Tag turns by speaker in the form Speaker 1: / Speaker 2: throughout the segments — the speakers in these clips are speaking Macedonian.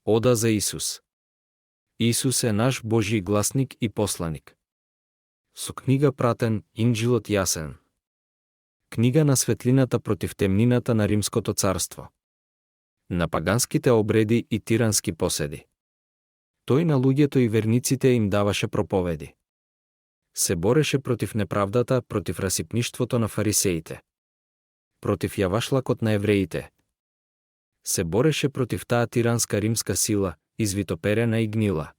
Speaker 1: Ода за Исус. Исус е наш Божji гласник и посланик. Со книга пратен Инджилот јасен. Книга на светлината против темнината на Римското царство. На паганските обреди и тирански поседи. Тој на луѓето и верниците им даваше проповеди. Се бореше против неправдата, против расипништвото на фарисеите. Против јавашлакот на евреите. Се бореше против таа тиранска римска сила, извитоперена и гнила.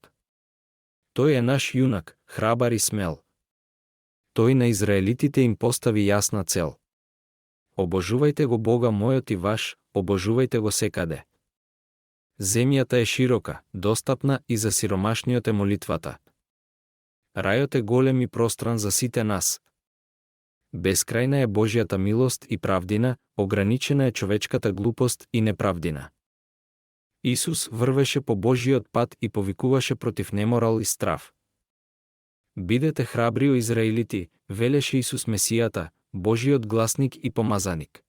Speaker 1: Тој е наш јунак, храбар и смел. Тој на израелитите им постави јасна цел. Обожувајте го Бога мојот и ваш, обожувајте го секаде. Земјата е широка, достапна и за сиромашниот е молитвата. Рајот е голем и простран за сите нас. Бескрајна е Божјата милост и правдина, ограничена е човечката глупост и неправдина. Исус врвеше по Божјиот пат и повикуваше против неморал и страв. Бидете храбри, о израелити, велеше Исус Месијата, Божјиот гласник и помазаник.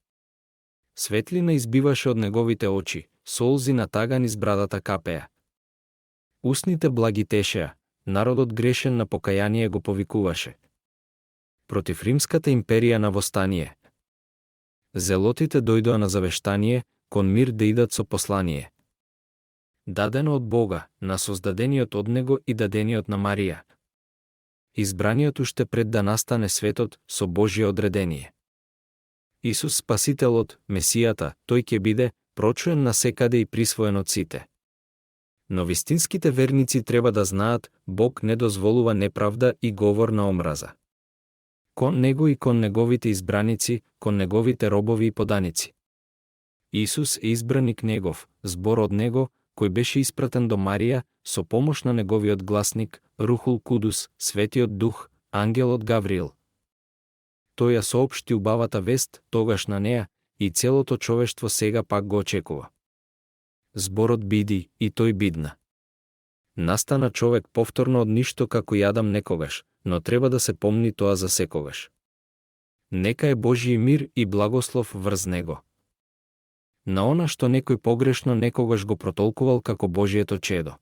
Speaker 1: Светлина избиваше од неговите очи, солзи на таган из брадата капеа. Устните благи тешеа, народот грешен на покаяние го повикуваше. Против римската империја на востание. Зелотите дојдоа на завештание, кон мир да идат со послание. Дадено од Бога, на создадениот од Него и дадениот на Марија. Избраниот уште пред да настане светот со Божје одредение. Исус Спасителот, Месијата, тој ќе биде прочуен насекаде и присвоен од сите. Но вистинските верници треба да знаат, Бог не дозволува неправда и говор на омраза. Кон Него и кон Неговите избраници, кон Неговите робови и поданици. Исус е избраник Негов, збор од Него, кој беше испратен до Марија, со помош на Неговиот гласник, Рухул Кудус, Светиот Дух, ангелот Гавриил. Тој ја соопшти убавата вест, тогаш на неа, и целото човештво сега пак го очекува. Зборот биди, и тој бидна. Настана човек повторно од ништо како и Адам некогаш, но треба да се помни тоа за секогаш. Нека е Божји мир и благослов врз него. На она што некој погрешно некогаш го протолкувал како Божието чедо.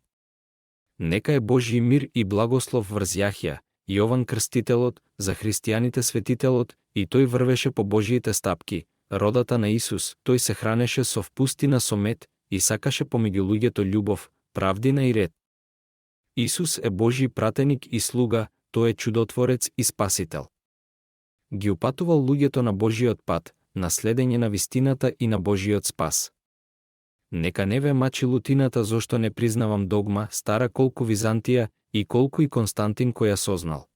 Speaker 1: Нека е Божји мир и благослов врз Јахја, Јован Крстителот, за христијаните светителот, и тој врвеше по Божиите стапки, родата на Исус, тој се хранеше со впустина со мед и сакаше помеѓу луѓето љубов, правдина и ред. Исус е Божји пратеник и слуга, тој е чудотворец и спасител. Ги упатувал луѓето на Божиот пат, на следење на вистината и на Божиот спас. Нека не ве мачи лутината зошто не признавам догма, стара колку Византија и колку и Константин која сознал.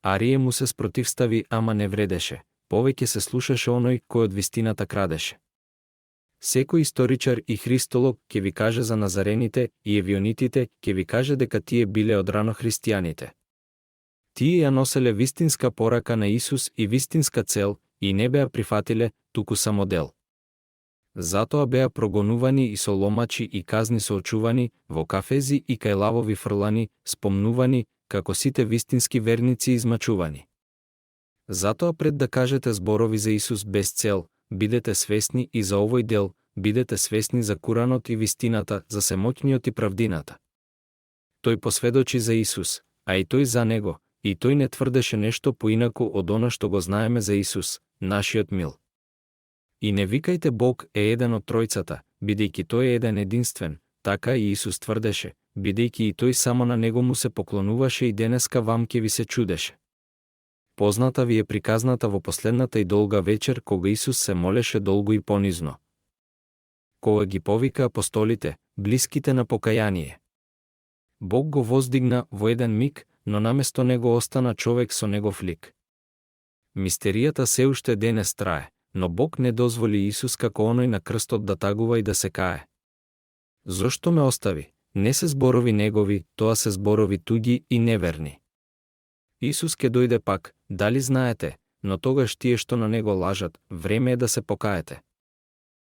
Speaker 1: Арие му се спротивстави, ама не вредеше, повеќе се слушаше оној кој од вистината крадеше. Секој историчар и христолог ќе ви каже за назарените и евионитите, ќе ви каже дека тие биле од рано христијаните. Тие ја носеле вистинска порака на Исус и вистинска цел, и не беа прифатиле, туку само дел. Затоа беа прогонувани и со ломачи и казни соочувани, во кафези и кај лавови фрлани, спомнувани, како сите вистински верници измачувани. Затоа пред да кажете зборови за Исус без цел, бидете свесни и за овој дел, бидете свесни за Куранот и вистината, за семоќниот и правдината. Тој посведочи за Исус, а и тој за него, и тој не тврдеше нешто поинаку од она што го знаеме за Исус, нашиот мил. И не викајте Бог е еден од тројцата, бидејќи тој е еден единствен, така и Исус тврдеше, бидејќи и тој само на него му се поклонуваше и денеска вам ќе ви се чудеше. Позната ви е приказната во последната и долга вечер, кога Исус се молеше долго и понизно. Кога ги повика апостолите, блиските на покаяние. Бог го воздигна во еден миг, но наместо него остана човек со негов лик. Мистеријата се уште денес трае, но Бог не дозволи Исус како оној на крстот да тагува и да се кае. Зошто ме остави? Не се зборови негови, тоа се зборови туѓи и неверни. Исус ке дојде пак, дали знаете, но тогаш тие што на него лажат, време е да се покаете.